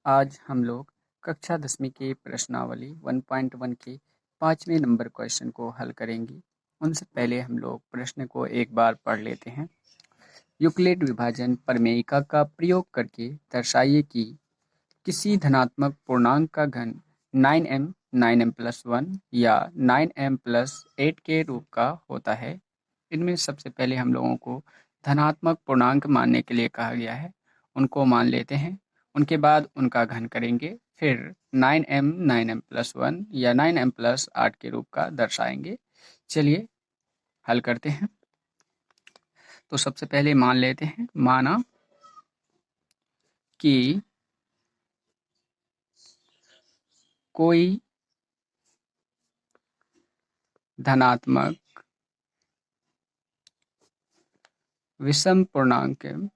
आज हम लोग कक्षा 10वीं की प्रश्नावली 1.1 के 5वें नंबर क्वेश्चन को हल करेंगे। उनसे पहले हम लोग प्रश्न को एक बार पढ़ लेते हैं। यूक्लिड विभाजन प्रमेयिका का प्रयोग करके दर्शाइए कि किसी धनात्मक पूर्णांक का घन 9m 9m+1 या 9m+8 के रूप का होता है। इनमें सबसे पहले हम लोगों को धनात्मक पूर्णांक मानने के लिए कहा गया है, उनको मान लेते हैं। उनके बाद उनका घन करेंगे, फिर 9m 9m+1 या 9m+8 के रूप का दर्शाएंगे। चलिए हल करते हैं। तो सबसे पहले मान लेते हैं, माना कि कोई धनात्मक विषम पूर्णांक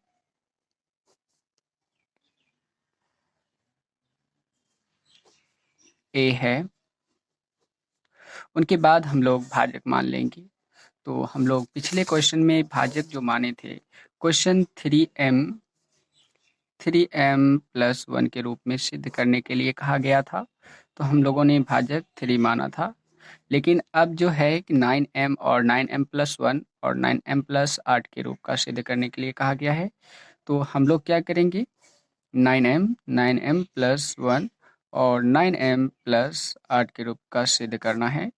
a है। उनके बाद हम लोग भाजक मान लेंगे। तो हम लोग पिछले क्वेश्चन में भाजक जो माने थे, क्वेश्चन 3m+1 के रूप में सिद्ध करने के लिए कहा गया था, तो हम लोगों ने भाजक 3 माना था। लेकिन अब जो है कि 9m और 9m+1 और 9m+8 के रूप का सिद्ध करने के लिए कहा गया है। तो हम लोग क्या करेंगे, 9m 9m+1 और 9m+8 के रूप का सिद्ध करना है।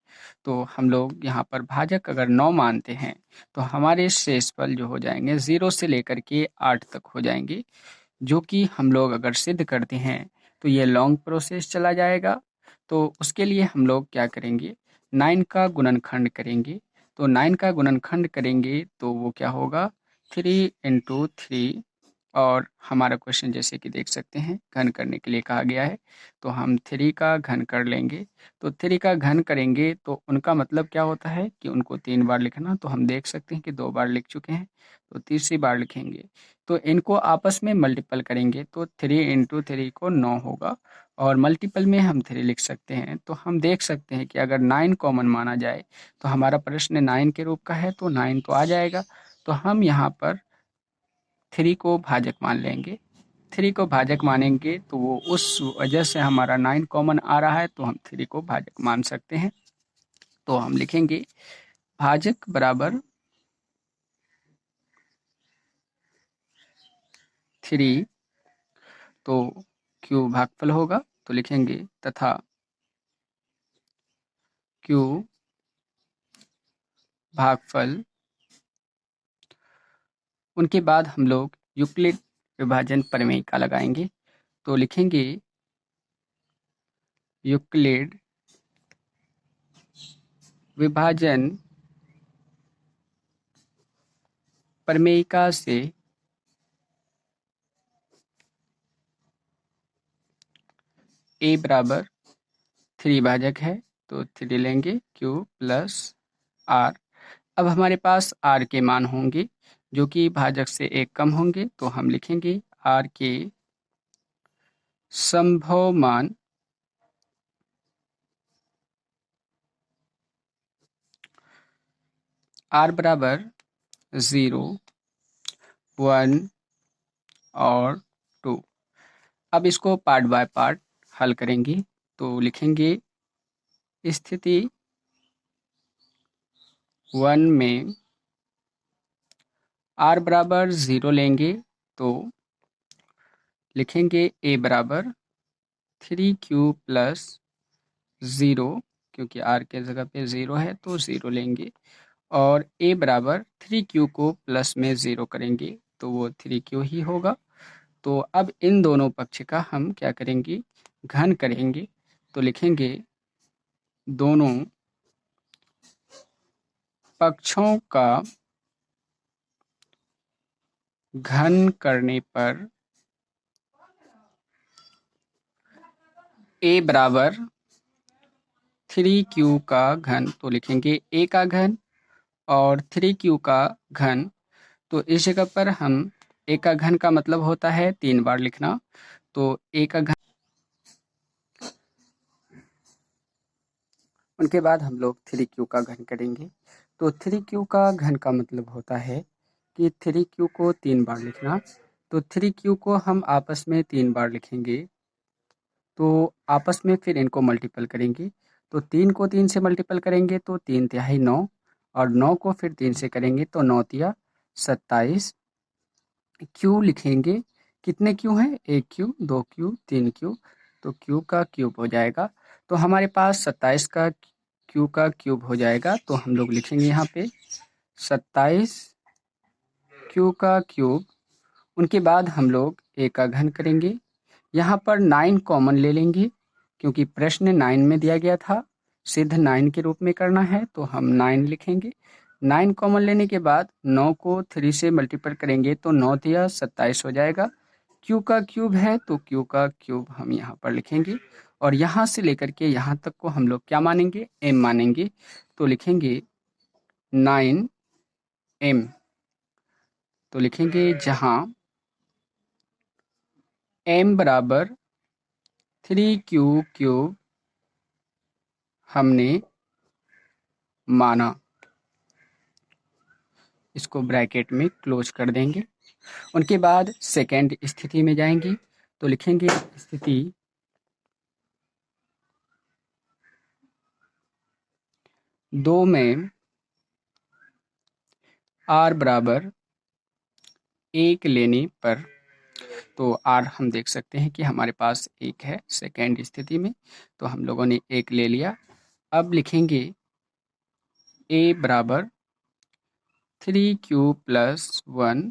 तो हम लोग यहाँ पर भाजक अगर 9 मानते हैं तो हमारे शेषफल जो हो जाएंगे 0 से लेकर के 8 तक हो जाएंगे, जो कि हम लोग अगर सिद्ध करते हैं तो ये लॉन्ग प्रोसेस चला जाएगा। तो उसके लिए हम लोग क्या करेंगे, 9 का गुणनखंड करेंगे। तो 9 का गुणनखंड करेंगे तो वो क्या होगा, 3 × 3। और हमारा क्वेश्चन जैसे कि देख सकते हैं घन करने के लिए कहा गया है, तो हम 3 का घन कर लेंगे। तो 3 का घन करेंगे तो उनका मतलब क्या होता है कि उनको 3 बार लिखना, तो हम देख सकते हैं कि 2 बार लिख चुके हैं, तो तीसरी बार लिखेंगे। तो इनको आपस में मल्टीपल करेंगे तो 3 × 3 को 9 होगा, और मल्टीपल में हम 3 लिख सकते हैं। तो हम देख सकते हैं कि अगर 9 कॉमन माना जाए तो हमारा प्रश्न 9 के रूप का है, तो 9 तो आ जाएगा। तो हम यहाँ पर 3 को भाजक मान लेंगे। 3 को भाजक मानेंगे तो वो उस वजह से हमारा 9 कॉमन आ रहा है, तो हम 3 को भाजक मान सकते हैं। तो हम लिखेंगे भाजक बराबर 3, तो Q भागफल होगा, तो लिखेंगे तथा Q भागफल। उनके बाद हम लोग यूक्लिड विभाजन प्रमेय का लगाएंगे। तो लिखेंगे यूक्लिड विभाजन प्रमेयिका से a बराबर 3 भाजक है, तो 3 लेंगे Q + R। अब हमारे पास R के मान होंगे जो कि भाजक से 1 कम होंगे, तो हम लिखेंगे R के संभव मान R बराबर 0, 1 और 2। अब इसको पार्ट बाय पार्ट हल करेंगे। तो लिखेंगे स्थिति 1 में R बराबर 0 लेंगे, तो लिखेंगे A बराबर 3Q + 0, क्योंकि R के जगह पे 0 है तो 0 लेंगे, और A बराबर 3Q को प्लस में 0 करेंगे तो वो 3Q ही होगा। तो अब इन दोनों पक्ष का हम क्या करेंगे, घन करेंगे। तो लिखेंगे दोनों पक्षों का घन करने पर A बराबर 3Q का घन, तो लिखेंगे A का घन और 3Q का घन। तो इस जगह पर हम A का घन का मतलब होता है 3 बार लिखना, तो A का घन। उनके बाद हम लोग 3Q का घन करेंगे। तो 3Q का घन का मतलब होता है कि 3Q को 3 बार लिखना, तो 3Q को हम आपस में 3 बार लिखेंगे। तो आपस में फिर इनको मल्टीपल करेंगे। तो 3 को 3 से मल्टीपल करेंगे तो 3 तिहाई 9, और 9 को फिर 3 से करेंगे तो 9 तिया 27। क्यू लिखेंगे, कितने क्यू हैं? 1 क्यू, 2 क्यू, 3 क्यू, तो क्यू का क्यूब हो जाएगा। तो हमारे पास 27 का क्यू का क्यूब हो जाएगा। तो हम लोग लिखेंगे यहाँ पे 27 क्यू का क्यूब। उनके बाद हम लोग ए का घन करेंगे। यहाँ पर 9 कॉमन ले लेंगे, क्योंकि प्रश्न 9 में दिया गया था, सिद्ध 9 के रूप में करना है, तो हम 9 लिखेंगे। 9 कॉमन लेने के बाद 9 को 3 से मल्टीपल करेंगे तो 9 तिया 27 हो जाएगा। क्यू का क्यूब है तो क्यू का क्यूब हम यहाँ पर लिखेंगे, और यहाँ से लेकर के यहाँ तक को हम लोग क्या मानेंगे? एम मानेंगे। तो लिखेंगे 9m। तो लिखेंगे जहाँ m बराबर 3q क्यूब हमने माना। इसको ब्रैकेट में क्लोज कर देंगे। उनके बाद सेकेंड स्थिति में जाएंगे तो लिखेंगे स्थिति 2 में r बराबर 1 लेने पर, तो r हम देख सकते हैं कि हमारे पास 1 है सेकेंड स्थिति में, तो हम लोगों ने 1 ले लिया। अब लिखेंगे a बराबर 3q प्लस 1।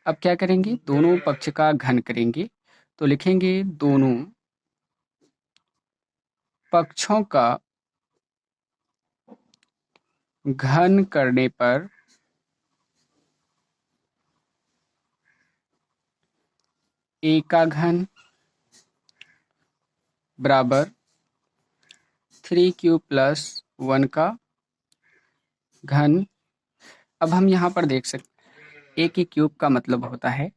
अब क्या करेंगे? दोनों पक्ष का घन करेंगे। तो लिखेंगे दोनों पक्षों का घन करने पर a का घन बराबर 3q प्लस 1 का घन। अब हम यहाँ पर देख सकते a के क्यूब का मतलब होता है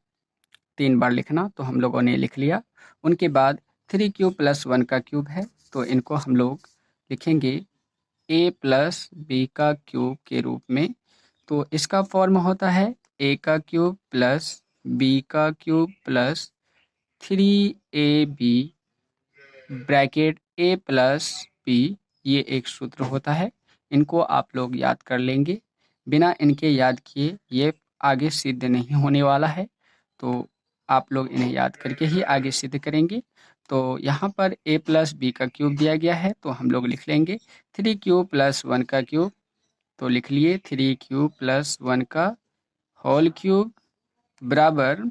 3 बार लिखना, तो हम लोगों ने लिख लिया। उनके बाद 3q प्लस 1 का क्यूब है, तो इनको हम लोग लिखेंगे a प्लस बी का क्यूब के रूप में। तो इसका फॉर्म होता है a का क्यूब प्लस b का cube plus 3ab bracket a plus b। ये एक सूत्र होता है, इनको आप लोग याद कर लेंगे। बिना इनके याद किए ये आगे सिद्ध नहीं होने वाला है, तो आप लोग इन्हें याद करके ही आगे सिद्ध करेंगे। तो यहाँ पर a प्लस बी का क्यूब दिया गया है, तो हम लोग लिख लेंगे 3q प्लस 1 का क्यूब। तो लिख लिए 3q प्लस 1 का होल क्यूब बराबर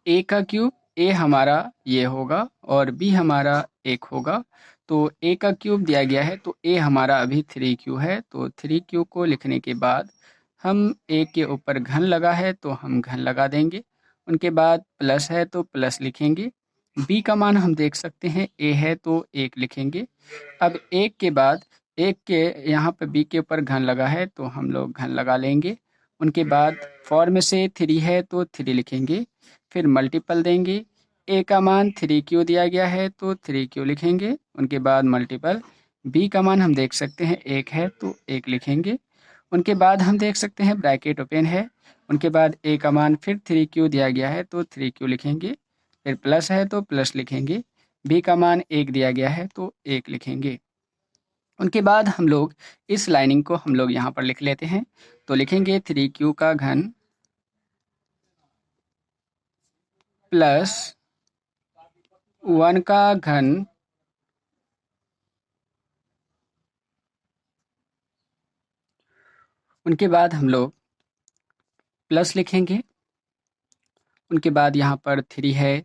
a का क्यूब, a हमारा ये होगा और b हमारा 1 होगा। तो a का क्यूब दिया गया है, तो a हमारा अभी 3q है, तो 3q को लिखने के बाद हम a के ऊपर घन लगा है तो हम घन लगा देंगे। उनके बाद प्लस है तो प्लस लिखेंगे। b का मान हम देख सकते हैं a है तो 1 लिखेंगे। अब 1 के बाद 1 के यहाँ पे b के ऊपर घन लगा है तो हम लोग घन लगा लेंगे। उनके बाद फॉर्म से 3 है तो 3 लिखेंगे, फिर मल्टीपल देंगे। a का मान 3q दिया गया है तो 3q लिखेंगे। उनके बाद मल्टीपल b का मान हम देख सकते हैं 1 है तो 1 लिखेंगे। उनके बाद हम देख सकते हैं ब्रैकेट ओपन है। उनके बाद a का मान फिर 3q दिया गया है तो 3q लिखेंगे, फिर प्लस है तो प्लस लिखेंगे। b का मान 1 दिया गया है तो 1 लिखेंगे। उनके बाद हम लोग इस लाइनिंग को हम लोग यहाँ पर लिख लेते हैं, तो लिखेंगे 3q का घन प्लस 1 का घन उनके बाद हम लोग प्लस लिखेंगे। उनके बाद यहाँ पर 3 है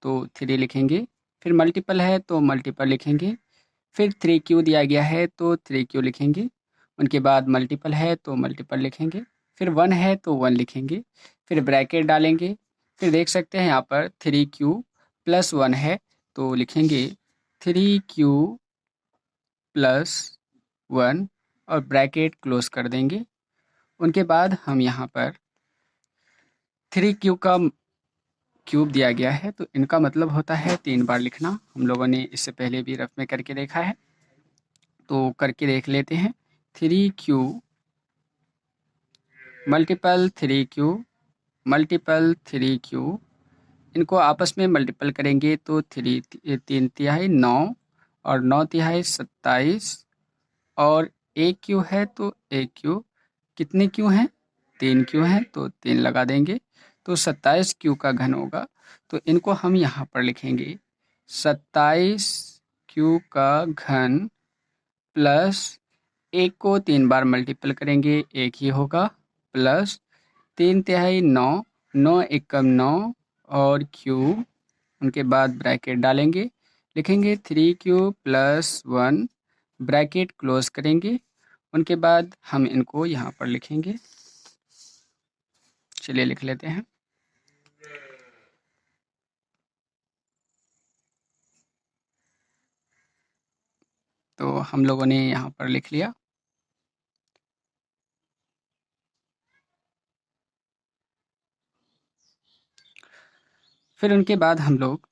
तो 3 लिखेंगे, फिर मल्टीपल है तो मल्टीपल लिखेंगे, फिर 3q दिया गया है तो 3q लिखेंगे। उनके बाद मल्टीपल है तो मल्टीपल लिखेंगे, फिर 1 है तो 1 लिखेंगे, फिर ब्रैकेट डालेंगे। फिर देख सकते हैं यहाँ पर 3q प्लस 1 है तो लिखेंगे 3q प्लस 1 और ब्रैकेट क्लोज कर देंगे। उनके बाद हम यहाँ पर 3q का क्यूब दिया गया है, तो इनका मतलब होता है 3 बार लिखना। हम लोगों ने इससे पहले भी रफ में करके देखा है, तो करके देख लेते हैं। 3q multiple 3q multiple 3q, इनको आपस में मल्टीपल करेंगे तो 3 9 और 9 27 और एक क्यू है तो एक क्यू, कितने क्यू हैं? 3 क्यू हैं तो 3 लगा देंगे, तो 27 क्यू का घन होगा। तो इनको हम यहाँ पर लिखेंगे 27 क्यू का घन प्लस एक को 3 बार मल्टीपल करेंगे एक ही होगा, प्लस 3 9, 9 एकम 9 और क्यू, उनके बाद ब्रैकेट डालेंगे, लिखेंगे 3 क्यू प्लस 1, ब्रैकेट क्लोज करेंगे, उनके बाद हम इनको यहाँ पर लिखेंगे। चलिए लिख लेते हैं। तो हम लोगों ने यहाँ पर लिख लिया। फिर उनके बाद हम लोग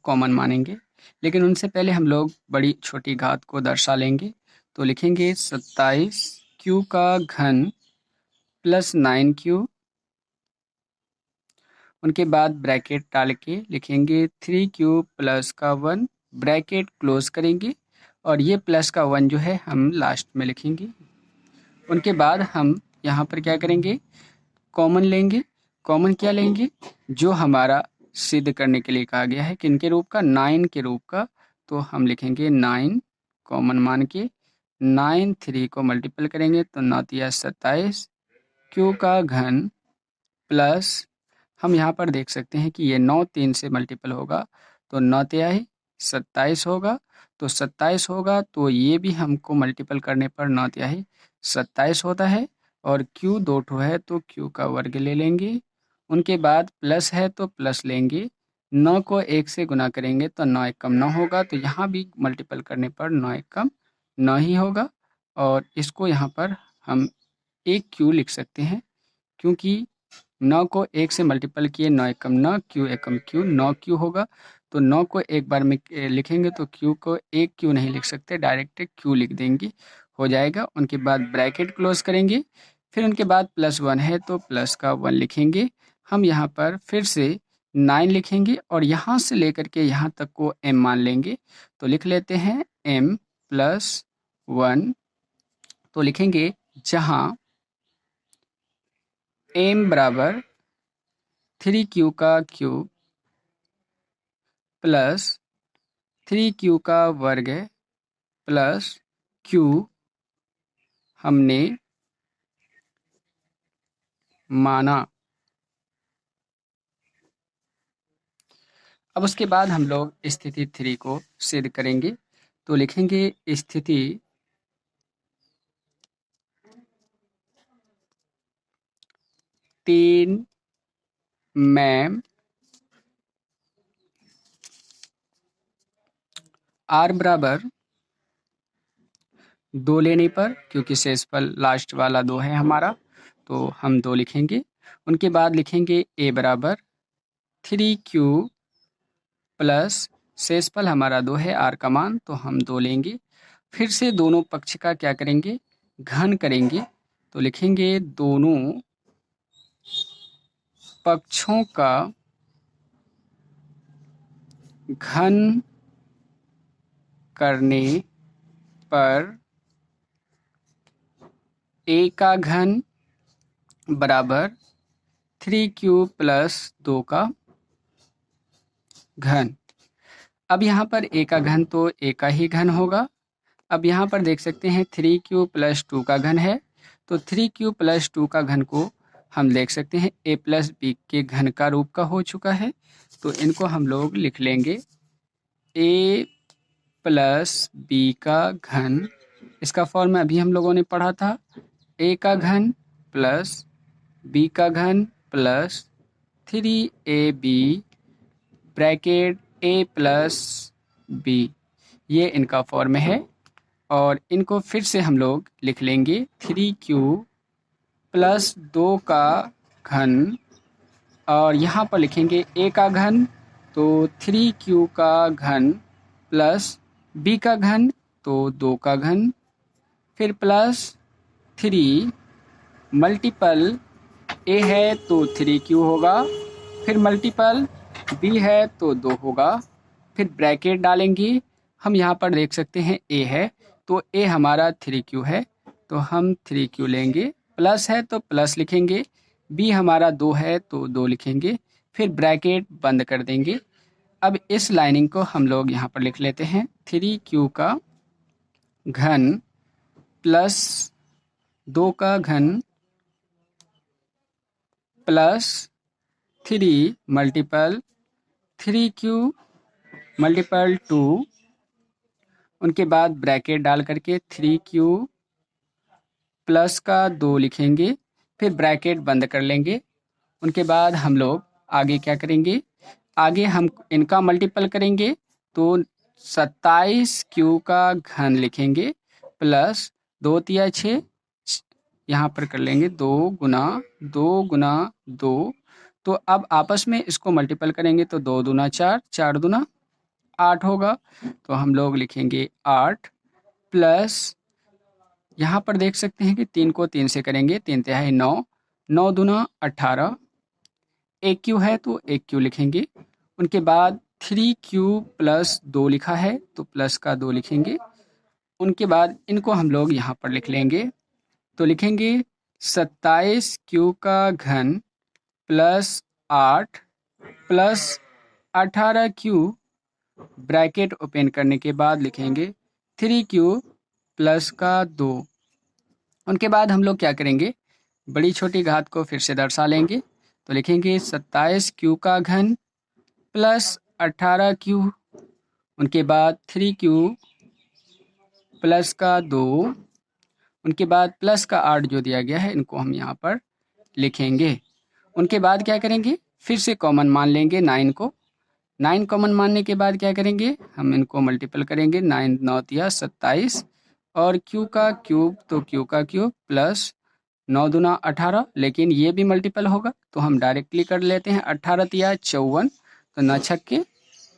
कॉमन मानेंगे, लेकिन उनसे पहले हम लोग बड़ी छोटी घात को दर्शा लेंगे। तो लिखेंगे 27 क्यू का घन प्लस 9 क्यू, उनके बाद ब्रैकेट डाल के लिखेंगे 3 क्यू प्लस का 1, ब्रैकेट क्लोज करेंगे और ये प्लस का 1 जो है हम लास्ट में लिखेंगे। उनके बाद हम यहाँ पर क्या करेंगे, कॉमन लेंगे। कॉमन क्या लेंगे? जो हमारा सिद्ध करने के लिए कहा गया है, किनके रूप का? 9 के रूप का। तो हम लिखेंगे 9 कॉमन मान के, 9 3 को मल्टीपल करेंगे तो 9 तिया 27 क्यू का घन प्लस, हम यहाँ पर देख सकते हैं कि ये 9 3 से मल्टीपल होगा तो 9 तिहाई 27 होगा, तो 27 होगा तो ये भी हमको मल्टीपल करने पर 9 तिहाई 27 होता है। और क्यू 2 ठो है तो क्यू का वर्ग ले लेंगे, उनके बाद प्लस है तो प्लस लेंगे, 9 को 1 से गुना करेंगे तो 9 एकम 9 होगा, तो यहाँ भी मल्टीपल करने पर 9 एकम 9 ही होगा। और इसको यहाँ पर हम एक क्यू लिख सकते हैं, क्योंकि 9 को 1 से मल्टीपल किए 9 एकम 9, क्यू एकम क्यू, 9 क्यू होगा। तो 9 को एक बार में लिखेंगे तो क्यू को एक क्यू नहीं लिख सकते, डायरेक्ट क्यू लिख देंगे, हो जाएगा। उनके बाद ब्रैकेट क्लोज करेंगे, फिर उनके बाद प्लस 1 है तो प्लस का 1 लिखेंगे। हम यहाँ पर फिर से 9 लिखेंगे और यहाँ से लेकर के यहाँ तक को m मान लेंगे। तो लिख लेते हैं m प्लस 1, तो लिखेंगे जहाँ m बराबर 3q का क्यूब प्लस 3q का वर्ग है प्लस q हमने माना। अब उसके बाद हम लोग स्थिति 3 को सिद्ध करेंगे। तो लिखेंगे स्थिति 3 में r बराबर 2 लेने पर, क्योंकि शेषफल लास्ट वाला 2 है हमारा, तो हम 2 लिखेंगे। उनके बाद लिखेंगे a बराबर 3q प्लस शेषफल हमारा 2 है, r का मान, तो हम 2 लेंगे। फिर से दोनों पक्ष का क्या करेंगे, घन करेंगे। तो लिखेंगे दोनों पक्षों का घन करने पर a का घन बराबर 3q प्लस 2 का घन। अब यहाँ पर a का घन तो a का ही घन होगा। अब यहाँ पर देख सकते हैं 3q प्लस 2 का घन है, तो 3q प्लस 2 का घन को हम देख सकते हैं a प्लस बी के घन का रूप का हो चुका है। तो इनको हम लोग लिख लेंगे a प्लस बी का घन, इसका फॉर्म अभी हम लोगों ने पढ़ा था, a का घन प्लस b का घन plus 3ab bracket a plus b, ये इनका फॉर्म है। और इनको फिर से हम लोग लिख लेंगे 3q प्लस 2 का घन, और यहाँ पर लिखेंगे a का घन तो 3q का घन प्लस b का घन तो 2 का घन, फिर प्लस 3 मल्टीपल ए है तो 3Q होगा, फिर मल्टीपल बी है तो 2 होगा, फिर ब्रैकेट डालेंगे। हम यहाँ पर देख सकते हैं ए है तो ए हमारा 3Q है तो हम 3Q लेंगे, प्लस है तो प्लस लिखेंगे, बी हमारा 2 है तो 2 लिखेंगे, फिर ब्रैकेट बंद कर देंगे। अब इस लाइनिंग को हम लोग यहाँ पर लिख लेते हैं 3Q का घन प्लस 2 का घन प्लस 3 मल्टीपल 3Q मल्टीपल 2, उनके बाद ब्रैकेट डाल करके 3Q प्लस का 2 लिखेंगे, फिर ब्रैकेट बंद कर लेंगे। उनके बाद हम लोग आगे क्या करेंगे, आगे हम इनका मल्टीपल करेंगे तो 27Q का घन लिखेंगे प्लस 2 तिया 6, यहाँ पर कर लेंगे 2 गुना 2 गुना 2। तो अब आपस में इसको मल्टीपल करेंगे तो 2 दूना 4, 4 दूना 8 होगा, तो हम लोग लिखेंगे 8 प्लस यहाँ पर देख सकते हैं कि 3 को 3 से करेंगे 3 तिहाई 9, 9 दूना 18, 1Q है तो 1Q लिखेंगे। उनके बाद 3Q प्लस 2 लिखा है तो प्लस का 2 लिखेंगे। उनके बाद इनको हम लोग यहाँ पर लिख लेंगे तो लिखेंगे 27Q का घन plus 8 plus 18Q, bracket open करने के बाद लिखेंगे 3Q प्लस का 2। उनके बाद हम लोग क्या करेंगे, बड़ी छोटी घात को फिर से दर्शा लेंगे तो लिखेंगे 27Q का घन प्लस 18Q, उनके बाद 3Q प्लस का 2, उनके बाद प्लस का 8 जो दिया गया है इनको हम यहाँ पर लिखेंगे। उनके बाद क्या करेंगे, फिर से कॉमन मान लेंगे 9 को, 9 कॉमन मानने के बाद क्या करेंगे, हम इनको मल्टीपल करेंगे 9 9 तिया 27 और Q का क्यूब तो Q का क्यूब प्लस 9 दूना 18, लेकिन ये भी मल्टीपल होगा तो हम डायरेक्टली कर लेते हैं 18 तिया 54, तो 9 छक्के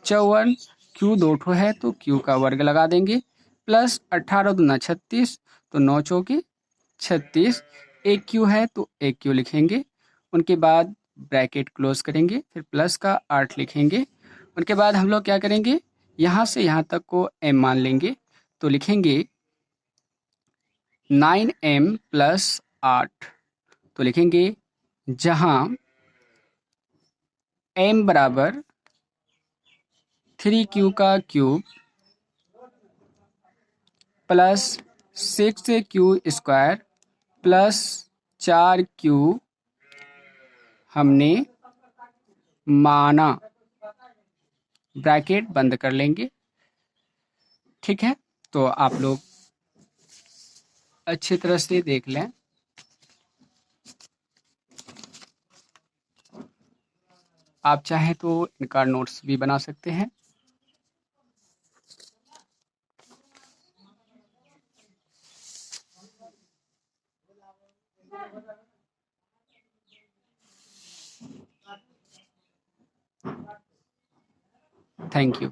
54, Q 2 ठो है तो Q का वर्ग लगा देंगे प्लस 18 दूना 36, तो 9 चौके 36, एक Q है तो एक Q लिखेंगे। उनके बाद ब्रैकेट क्लोज करेंगे, फिर प्लस का 8 लिखेंगे। उनके बाद हम लोग क्या करेंगे, यहाँ से यहाँ तक को m मान लेंगे तो लिखेंगे 9m प्लस 8, तो लिखेंगे जहाँ m बराबर 3Q का cube plus 6Q square plus 4Q हमने माना, ब्रैकेट बंद कर लेंगे। ठीक है, तो आप लोग अच्छी तरह से देख लें। आप चाहें तो इनका नोट्स भी बना सकते हैं। Thank you.